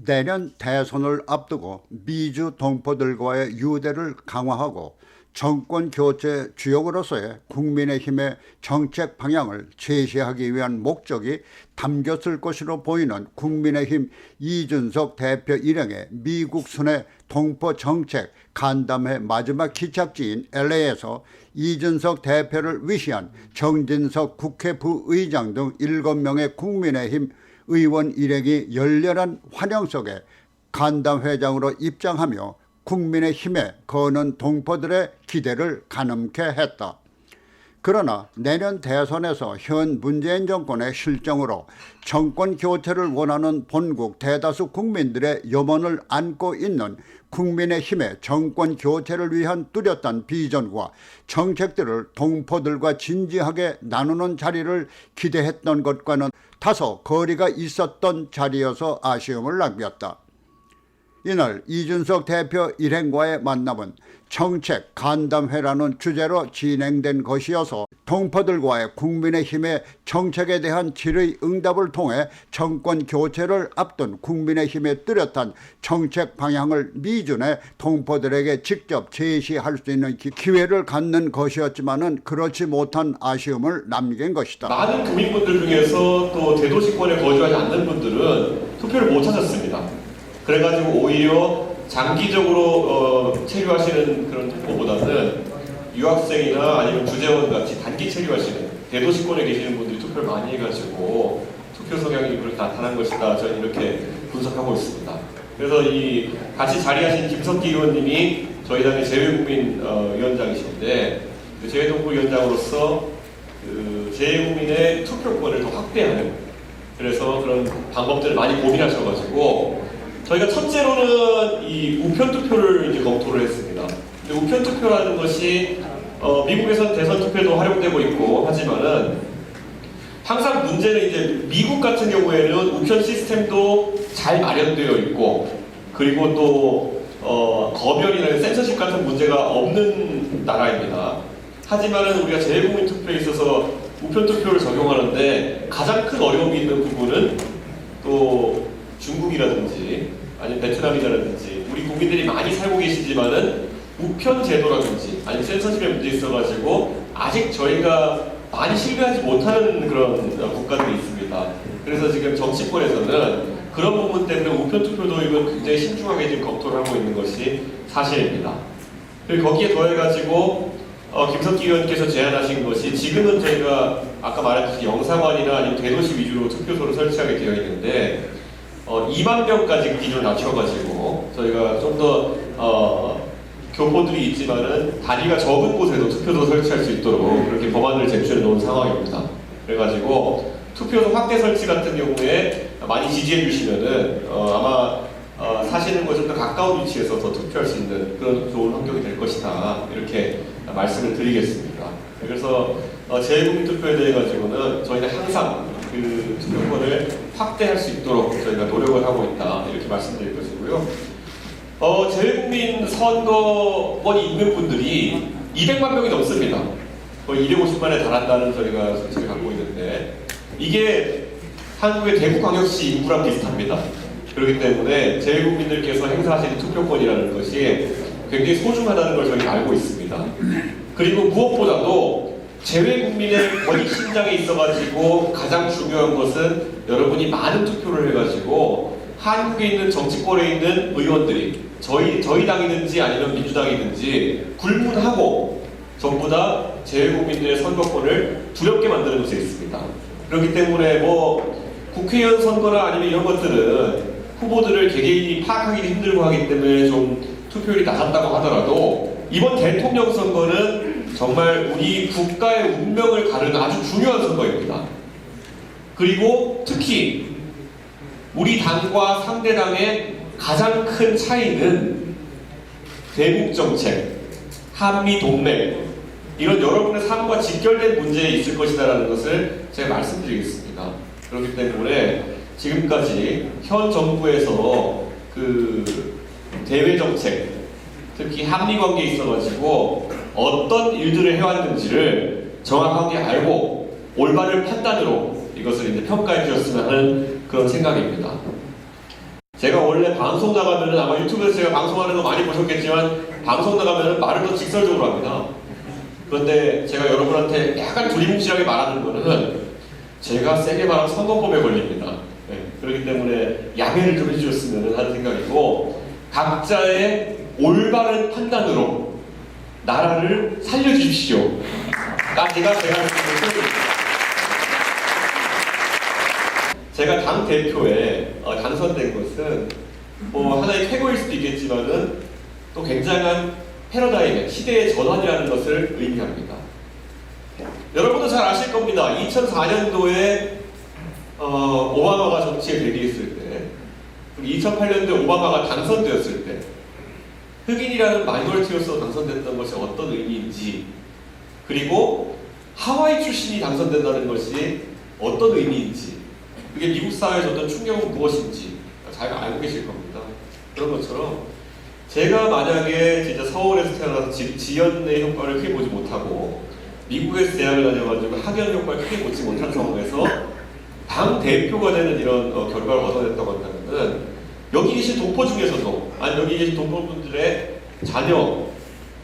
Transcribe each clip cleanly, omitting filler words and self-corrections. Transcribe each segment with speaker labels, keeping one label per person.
Speaker 1: 내년 대선을 앞두고 미주 동포들과의 유대를 강화하고 정권 교체 주역으로서의 국민의힘의 정책 방향을 제시하기 위한 목적이 담겼을 것으로 보이는 국민의힘 이준석 대표 일행의 미국 순회 동포 정책 간담회 마지막 기착지인 LA에서 이준석 대표를 위시한 정진석 국회 부의장 등 7명의 국민의힘 의원 일행이 열렬한 환영 속에 간담회장으로 입장하며 국민의힘에 거는 동포들의 기대를 가늠케 했다. 그러나 내년 대선에서 현 문재인 정권의 실정으로 정권 교체를 원하는 본국 대다수 국민들의 염원을 안고 있는 국민의힘의 정권 교체를 위한 뚜렷한 비전과 정책들을 동포들과 진지하게 나누는 자리를 기대했던 것과는 다소 거리가 있었던 자리여서 아쉬움을 남겼다. 이날 이준석 대표 일행과의 만남은 정책 간담회라는 주제로 진행된 것이어서 동포들과의 국민의힘의 정책에 대한 질의응답을 통해 정권 교체를 앞둔 국민의힘의 뚜렷한 정책 방향을 미준의 동포들에게 직접 제시할 수 있는 기회를 갖는 것이었지만은 그렇지 못한 아쉬움을 남긴 것이다.
Speaker 2: 많은 교민분들 중에서 또 대도시권에 거주하지 않는 분들은 투표를 못 하셨습니다. 그래가지고 오히려 장기적으로 체류하시는 그런 투표보다는 유학생이나 아니면 구제원 같이 단기 체류하시는 대도시권에 계시는 분들이 투표를 많이 해가지고 투표 성향이 그렇게 나타난 것이다. 저는 이렇게 분석하고 있습니다. 그래서 이 같이 자리하신 김석기 의원님이 저희 당의 재외국민 위원장이신데 그 재외동포 위원장으로서 그 재외국민의 투표권을 더 확대하는 그래서 그런 방법들을 많이 고민하셔가지고 저희가 첫째로는 이 우편 투표를 이제 검토를 했습니다. 근데 우편 투표라는 것이 미국에서는 대선 투표도 활용되고 있고 하지만은 항상 문제는 이제 미국 같은 경우에는 우편 시스템도 잘 마련되어 있고 그리고 또 거별이나 센서십 같은 문제가 없는 나라입니다. 하지만은 우리가 재외국민 투표에 있어서 우편 투표를 적용하는데 가장 큰 어려움이 있는 부분은 또 중국이라든지 아니면 베트남이라든지 우리 국민들이 많이 살고 계시지만은 우편 제도라든지 아니면 센서십에 문제 있어가지고 아직 저희가 많이 신뢰하지 못하는 그런 국가들이 있습니다. 그래서 지금 정치권에서는 그런 부분 때문에 우편 투표 도입을 굉장히 신중하게 지금 검토를 하고 있는 것이 사실입니다. 그리고 거기에 더해가지고 김석기 의원께서 제안하신 것이 지금은 저희가 아까 말했듯이 영사관이나 아니면 대도시 위주로 투표소를 설치하게 되어 있는데 2만 명까지 기준을 낮춰가지고 저희가 좀 더 교포들이 있지만은 다리가 적은 곳에도 투표소 설치할 수 있도록 그렇게 법안을 제출해 놓은 상황입니다. 그래가지고 투표소 확대 설치 같은 경우에 많이 지지해 주시면은 아마 사시는 곳에 더 가까운 위치에서 더 투표할 수 있는 그런 좋은 환경이 될 것이다 이렇게 말씀을 드리겠습니다. 그래서 재외국민 투표에 대해 가지고는 저희는 항상 그 투표권을 확대할 수 있도록 저희가 노력을 하고 있다 이렇게 말씀드릴 것이고요. 재외국민 선거권이 있는 분들이 200만 명이 넘습니다. 거의 250만에 달한다는 저희가 수치를 갖고 있는데 이게 한국의 대구광역시 인구랑 비슷합니다. 그렇기 때문에 재외국민들께서 행사하시는 투표권이라는 것이 굉장히 소중하다는 걸 저희가 알고 있습니다. 그리고 무엇보다도 재외국민의 권익 신장에 있어가지고 가장 중요한 것은 여러분이 많은 투표를 해가지고 한국에 있는 정치권에 있는 의원들이 저희 당이든지 아니면 민주당이든지 불문하고 전부 다 재외국민들의 선거권을 두렵게 만드는 것에 있습니다. 그렇기 때문에 국회의원 선거나 아니면 이런 것들은 후보들을 개개인이 파악하기 힘들고 하기 때문에 좀 투표율이 낮았다고 하더라도 이번 대통령 선거는 정말 우리 국가의 운명을 가르는 아주 중요한 선거입니다. 그리고 특히 우리 당과 상대당의 가장 큰 차이는 대북정책, 한미동맹 이런 여러분의 삶과 직결된 문제에 있을 것이다라는 것을 제가 말씀드리겠습니다. 그렇기 때문에 지금까지 현 정부에서 그 대외정책, 특히 한미관계에 있어가지고 어떤 일들을 해왔는지를 정확하게 알고 올바른 판단으로 이것을 이제 평가해 주셨으면 하는 그런 생각입니다. 제가 원래 방송 나가면은 아마 유튜브에서 제가 방송하는 거 많이 보셨겠지만 방송 나가면은 말을 더 직설적으로 합니다. 그런데 제가 여러분한테 약간 두리뭉실하게 말하는 거는 제가 세게 말하면 선거법에 걸립니다. 네, 그렇기 때문에 양해를 좀 해주셨으면 하는 생각이고 각자의 올바른 판단으로 나라를 살려주십시오. 까지가 제가 하는 소리입니다. 제가 당 대표에 당선된 것은 뭐 하나의 쾌거일 수도 있겠지만은 또 굉장한 패러다임의 시대의 전환이라는 것을 의미합니다. 여러분도 잘 아실 겁니다. 2004년도에 오바마가 정치에 데뷔했을 때, 그리고 2008년도에 오바마가 당선되었을 때 흑인이라는 마이너리티로서 당선됐던 것이 어떤 의미인지, 그리고 하와이 출신이 당선된다는 것이 어떤 의미인지, 그게 미국 사회에서 어떤 충격은 무엇인지 잘 알고 계실 겁니다. 그런 것처럼 제가 만약에 진짜 서울에서 태어나서 지연의 효과를 크게 보지 못하고 미국에서 대학을 다녀가지고 학연 효과를 크게 보지 못한 상황에서 당 대표가 되는 이런 결과를 얻어냈다고 한다면은 여기 계신 동포 중에서도, 아니 여기 계신 동포분들의 자녀,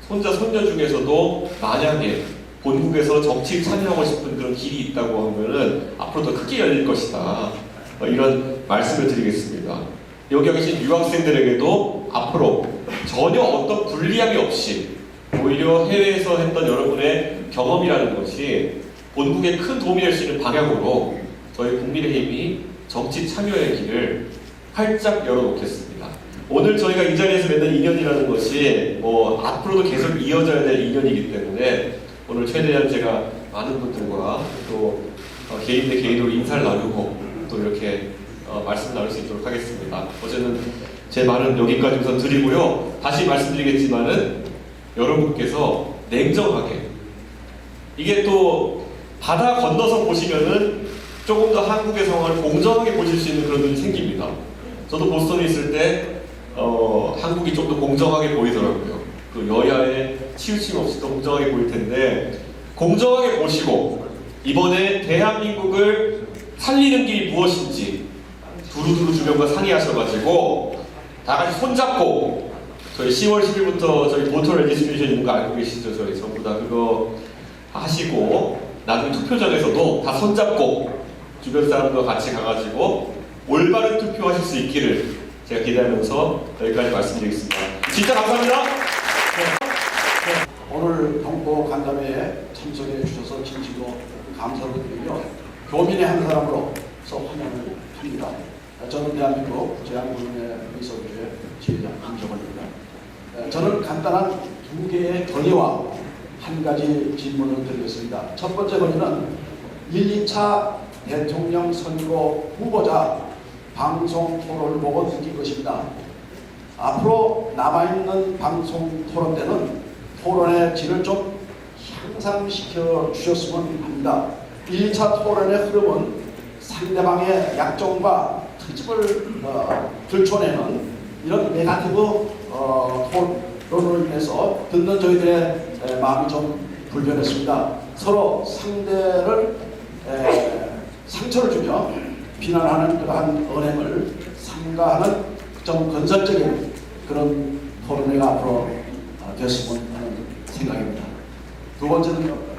Speaker 2: 손자, 손녀 중에서도 만약에 본국에서 정치에 참여하고 싶은 그런 길이 있다고 하면은 앞으로 더 크게 열릴 것이다. 이런 말씀을 드리겠습니다. 여기 계신 유학생들에게도 앞으로 전혀 어떤 불리함이 없이 오히려 해외에서 했던 여러분의 경험이라는 것이 본국에 큰 도움이 될 수 있는 방향으로 저희 국민의힘이 정치 참여의 길을 활짝 열어놓겠습니다. 오늘 저희가 이 자리에서 맺는 인연이라는 것이 앞으로도 계속 이어져야 될 인연이기 때문에 오늘 최대한 제가 많은 분들과 또 개인 대 개인으로 인사를 나누고 또 이렇게 말씀 나눌 수 있도록 하겠습니다. 어제는 제 말은 여기까지 우선 드리고요. 다시 말씀드리겠지만은 여러분께서 냉정하게, 이게 또 바다 건너서 보시면은 조금 더 한국의 상황을 공정하게 보실 수 있는 그런 눈이 생깁니다. 저도 보스턴에 있을 때 한국이 좀 더 공정하게 보이더라고요. 그 여야의 치우침 없이 더 공정하게 보일 텐데, 공정하게 보시고 이번에 대한민국을 살리는 길이 무엇인지 두루두루 주변과 상의하셔가지고 다 같이 손잡고, 저희 10월 10일부터 저희 보터 레지스트레이션 있는 거 알고 계시죠? 저희 전부 다 그거 하시고 나중에 투표장에서도 다 손잡고 주변 사람들과 같이 가가지고 올바른 투표하실 수 있기를 제가 기대하면서 여기까지 말씀드리겠습니다. 진짜 감사합니다.
Speaker 3: 오늘 동포 간담회에 참석해 주셔서 진심으로 감사를 드리며 교민의 한 사람으로서 환영을 합니다. 저는 대한민국 제한군의 의석의 지회장 김정원입니다. 저는 간단한 두 개의 건의와 한 가지 질문을 드리겠습니다. 첫 번째 건의는 1, 2차 대통령 선거 후보자 방송 토론을 보고 느낀 것입니다. 앞으로 남아있는 방송 토론 때는 토론의 질을 좀 향상시켜 주셨으면 합니다. 1, 2차 토론의 흐름은 상대방의 약점과 특집을 들춰내는 이런 네거티브 토론으로 인해서 듣는 저희들의 마음이 좀 불편했습니다. 서로 상대를 상처를 주며 비난하는 그러한 언행을 삼가하는 좀 건설적인 그런 토론회가 앞으로 됐으면 하는 생각입니다. 두 번째는요.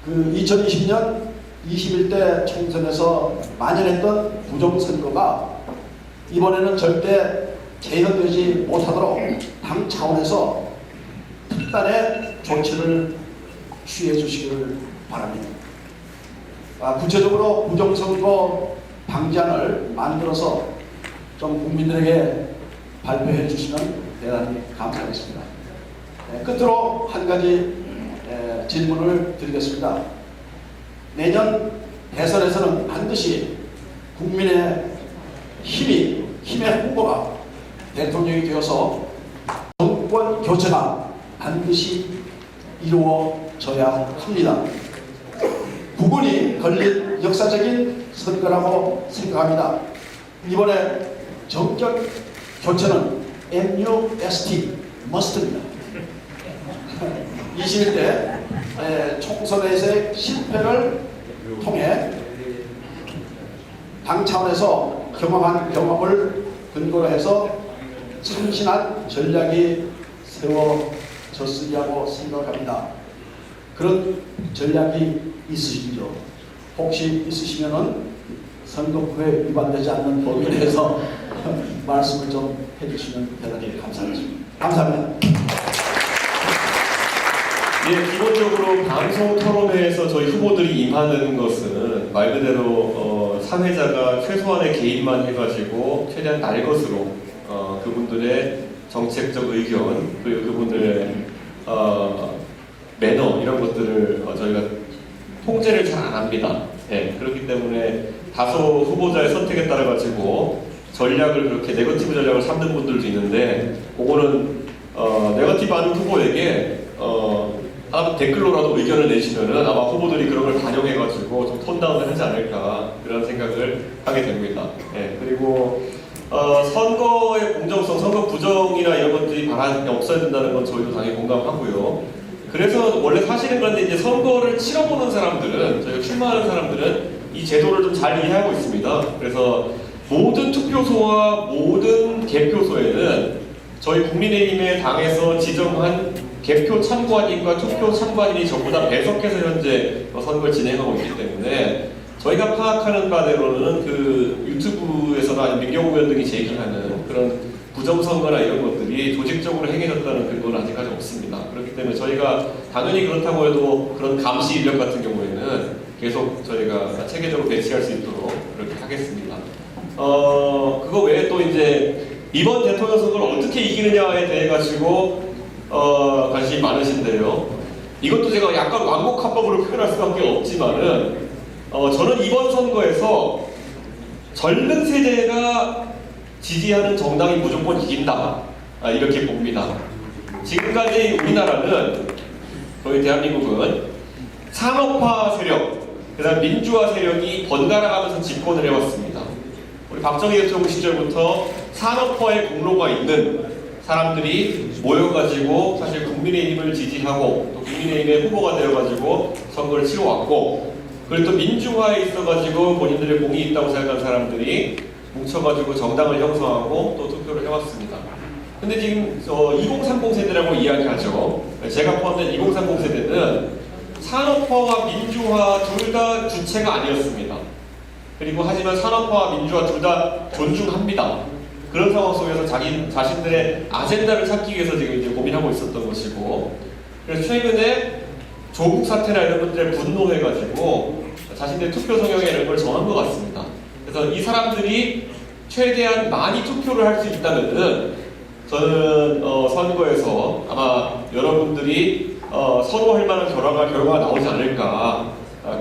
Speaker 3: 그 2020년 21대 총선에서 만연했던 부정선거가 이번에는 절대 재현되지 못하도록 당 차원에서 특단의 조치를 취해 주시기를 바랍니다. 구체적으로 부정선거 방지안을 만들어서 좀 국민들에게 발표해 주시면 대단히 감사하겠습니다. 끝으로 한 가지 질문을 드리겠습니다. 내년 대선에서는 반드시 국민의 힘의 후보가 대통령이 되어서 정권 교체가 반드시 이루어져야 합니다. 부분이 걸린 역사적인 선거라고 생각합니다. 이번에 정권 교체는 MUST, must입니다. 21대 총선에서의 실패를 통해 당 차원에서 경험한 경험을 근거로 해서 참신한 전략이 세워졌으리라고 생각합니다. 그런 전략이 있으시죠? 혹시 있으시면은 선거법에 위반되지 않는 범위 내에서 말씀을 좀 해주시면 대단히 감사하겠습니다. 감사합니다.
Speaker 2: 예, 기본적으로 방송 토론회에서 저희 후보들이 임하는 것은 말 그대로 사회자가 최소한의 개입만 해가지고 최대한 날 것으로 그분들의 정책적 의견 그리고 그분들의 매너 이런 것들을 저희가 통제를 잘 안 합니다. 예, 그렇기 때문에 다소 후보자의 선택에 따라 가지고 전략을 그렇게 네거티브 전략을 삼는 분들도 있는데 그거는 네거티브하는 후보에게 다음 댓글로라도 의견을 내시면은 아마 후보들이 그런 걸 반영해가지고 좀 톤다운을 하지 않을까 그런 생각을 하게 됩니다. 예, 그리고 선거의 공정성, 선거 부정이나 이런 것들이 바람이 없어야 된다는 건 저희도 당연히 공감하고요. 그래서 원래 사실은 그런데 이제 선거를 치러보는 사람들은 저희가 출마하는 사람들은 이 제도를 좀 잘 이해하고 있습니다. 그래서 모든 투표소와 모든 개표소에는 저희 국민의힘의 당에서 지정한 개표 참관인과 투표 참관인이 전부 다 배석해서 현재 선거를 진행하고 있기 때문에 저희가 파악하는 바대로는 그 유튜브에서나 민경호 의원 등이 제기하는 그런 부정선거나 이런 것들이 조직적으로 행해졌다는 근거는 아직까지 없습니다. 그렇기 때문에 저희가 당연히 그렇다고 해도 그런 감시 인력 같은 경우에는 계속 저희가 체계적으로 배치할 수 있도록 그렇게 하겠습니다. 그거 외에 또 이제 이번 대통령 선거를 어떻게 이기느냐에 대해 가지고 관심이 많으신데요. 이것도 제가 약간 완곡합법으로 표현할 수밖에 없지만은 저는 이번 선거에서 젊은 세대가 지지하는 정당이 무조건 이긴다 이렇게 봅니다. 지금까지 우리나라는 저희 대한민국은 산업화 세력, 그다음 민주화 세력이 번갈아가면서 집권을 해왔습니다. 우리 박정희 대통령 시절부터 산업화의 공로가 있는 사람들이 모여가지고 사실 국민의힘을 지지하고 또 국민의힘의 후보가 되어가지고 선거를 치러왔고, 그리고 또 민주화에 있어가지고 본인들의 공이 있다고 생각하는 사람들이 뭉쳐가지고 정당을 형성하고 또 투표를 해왔습니다. 근데 지금 2030 세대라고 이야기하죠. 제가 포함된 2030 세대는 산업화와 민주화 둘 다 주체가 아니었습니다. 그리고 하지만 산업화와 민주화 둘 다 존중합니다. 그런 상황 속에서 자신들의 아젠다를 찾기 위해서 지금 이제 고민하고 있었던 것이고, 그래서 최근에 조국 사태나 이런 것들에 분노해가지고 자신들의 투표 성향에 이런 걸 정한 것 같습니다. 그래서 이 사람들이 최대한 많이 투표를 할 수 있다면은 저는 선거에서 아마 여러분들이 선호할 만한 결과가 나오지 않을까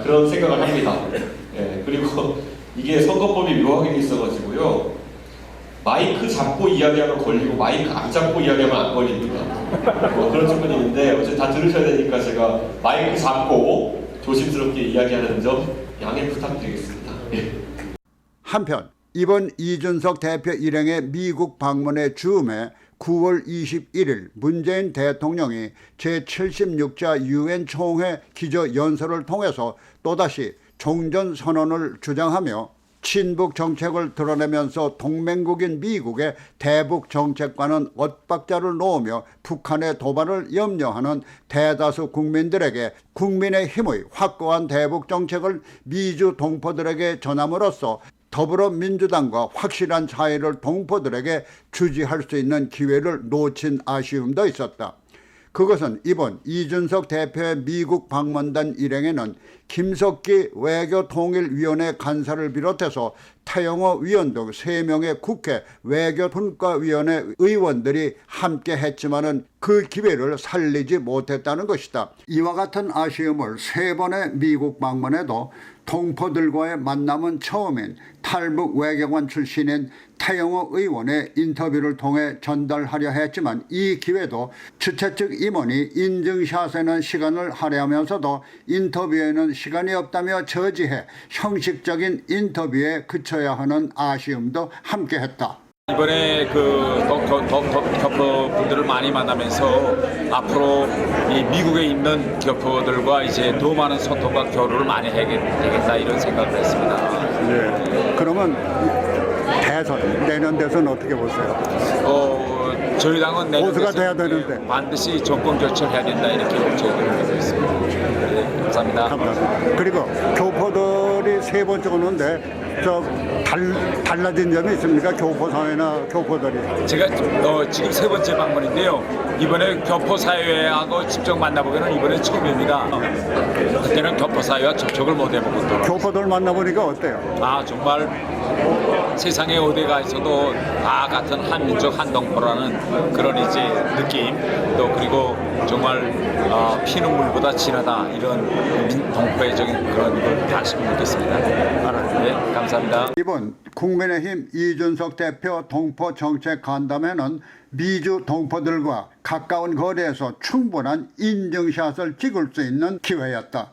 Speaker 2: 그런 생각을 합니다. 예, 그리고 이게 선거법이 묘하게 있어가지고요. 마이크 잡고 이야기하면 걸리고 마이크 안 잡고 이야기하면 안 걸립니다. 그런 측면이 있는데 어쨌든 다 들으셔야 되니까 제가 마이크 잡고 조심스럽게 이야기하는 점 양해 부탁드리겠습니다. 예.
Speaker 1: 한편 이번 이준석 대표 일행의 미국 방문의 즈음에 9월 21일 문재인 대통령이 제76자 유엔 총회 기조연설을 통해서 또다시 종전선언을 주장하며 친북 정책을 드러내면서 동맹국인 미국의 대북 정책과는 엇박자를 놓으며 북한의 도발을 염려하는 대다수 국민들에게 국민의힘의 확고한 대북 정책을 미주 동포들에게 전함으로써 더불어민주당과 확실한 차이를 동포들에게 주지할 수 있는 기회를 놓친 아쉬움도 있었다. 그것은 이번 이준석 대표의 미국 방문단 일행에는 김석기 외교통일위원회 간사를 비롯해서 태영호 위원 등 3명의 국회 외교분과위원회 의원들이 함께 했지만은 그 기회를 살리지 못했다는 것이다. 이와 같은 아쉬움을 3번의 미국 방문에도 동포들과의 만남은 처음인 탈북 외교관 출신인 태영호 의원의 인터뷰를 통해 전달하려 했지만 이 기회도 주최 측 임원이 인증샷에는 시간을 할애하면서도 인터뷰에는 시간이 없다며 저지해 형식적인 인터뷰에 그쳐야 하는 아쉬움도 함께했다.
Speaker 4: 이번에 그 교포 분들을 많이 만나면서 앞으로 이 미국에 있는 교포들과 이제 더 많은 소통과 교류를 많이 해야겠다 이런 생각을 했습니다.
Speaker 1: 예. 그러면 대선, 내년 대선 어떻게 보세요?
Speaker 4: 저희 당은 내년
Speaker 1: 보수가
Speaker 4: 대선
Speaker 1: 돼야 되는데.
Speaker 4: 반드시 정권 교체를 해야 된다 이렇게 저희들은 하고 있습니다. 네, 감사합니다.
Speaker 1: 감사합니다. 그리고 교포들이 세 번째 오는데 달라진 점이 있습니까? 교포 사회나 교포들이.
Speaker 4: 제가 지금 세 번째 방문인데요. 이번에 교포 사회하고 직접 만나보기는 이번에 처음입니다. 그때는 교포 사회와 접촉을 못 해보고 또
Speaker 1: 교포들 만나보니까 어때요?
Speaker 4: 정말 세상에 어디가 있어도 다 같은 한민족 한동포라는 그런 이제 느낌 또 그리고 정말 피눈물보다 진하다 이런 동포애적인 그런 걸 다시 느꼈습니다. 네, 감사합니다.
Speaker 1: 이번 국민의힘 이준석 대표 동포 정책 간담회는 미주 동포들과 가까운 거리에서 충분한 인증샷을 찍을 수 있는 기회였다.